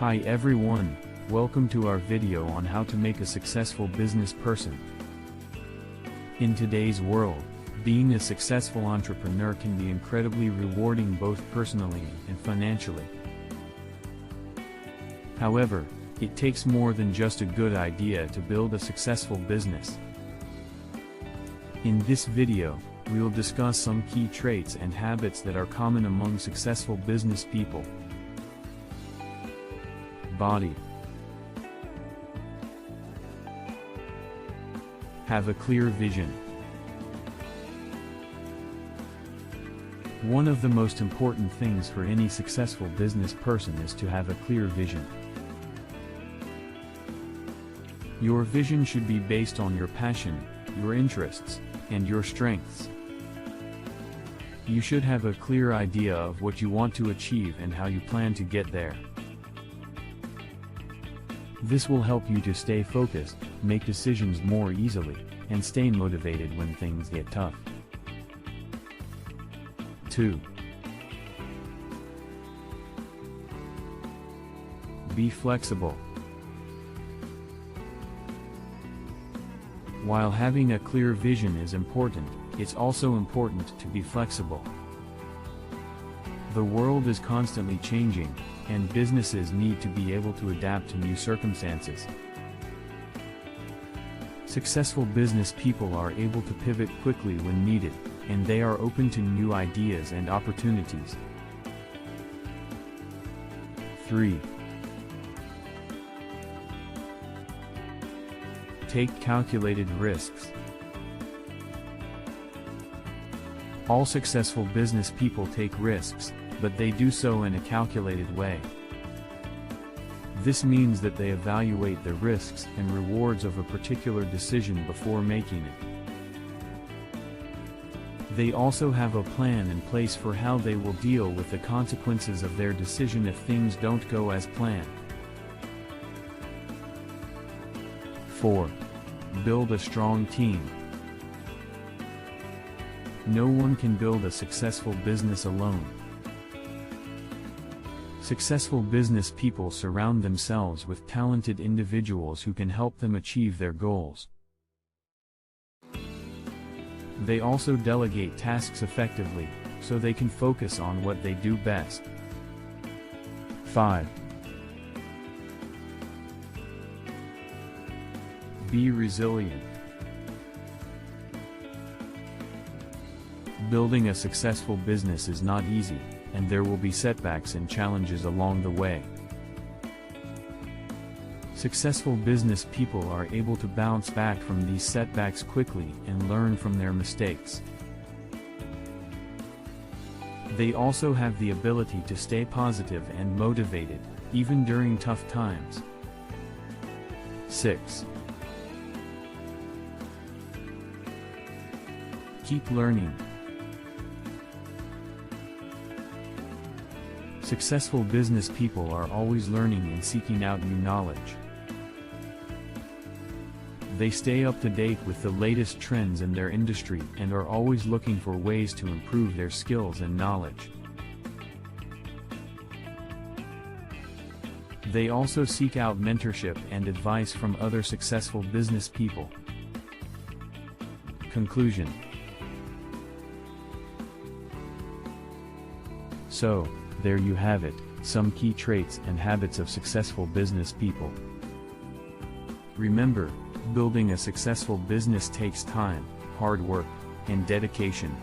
Hi everyone, welcome to our video on how to make a successful business person. In today's world, being a successful entrepreneur can be incredibly rewarding both personally and financially. However, it takes more than just a good idea to build a successful business. In this video, we will discuss some key traits and habits that are common among successful business people. Body. Have a clear vision. One of the most important things for any successful business person is to have a clear vision. Your vision should be based on your passion, your interests, and your strengths. You should have a clear idea of what you want to achieve and how you plan to get there. This will help you to stay focused, make decisions more easily, and stay motivated when things get tough. 2. Be flexible. While having a clear vision is important, it's also important to be flexible. The world is constantly changing, and businesses need to be able to adapt to new circumstances. Successful business people are able to pivot quickly when needed, and they are open to new ideas and opportunities. 3. Take calculated risks. All successful business people take risks, but they do so in a calculated way. This means that they evaluate the risks and rewards of a particular decision before making it. They also have a plan in place for how they will deal with the consequences of their decision if things don't go as planned. 4. Build a strong team. No one can build a successful business alone. Successful business people surround themselves with talented individuals who can help them achieve their goals. They also delegate tasks effectively, so they can focus on what they do best. 5. Be resilient. Building a successful business is not easy, and there will be setbacks and challenges along the way. Successful business people are able to bounce back from these setbacks quickly and learn from their mistakes. They also have the ability to stay positive and motivated, even during tough times. 6. Keep learning. Successful business people are always learning and seeking out new knowledge. They stay up to date with the latest trends in their industry and are always looking for ways to improve their skills and knowledge. They also seek out mentorship and advice from other successful business people. Conclusion. So, there you have it, some key traits and habits of successful business people. Remember, building a successful business takes time, hard work, and dedication.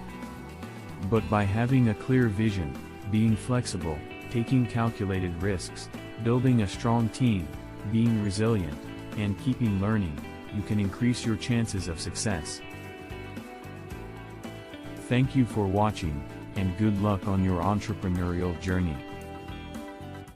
But by having a clear vision, being flexible, taking calculated risks, building a strong team, being resilient, and keeping learning, you can increase your chances of success. Thank you for watching, and good luck on your entrepreneurial journey.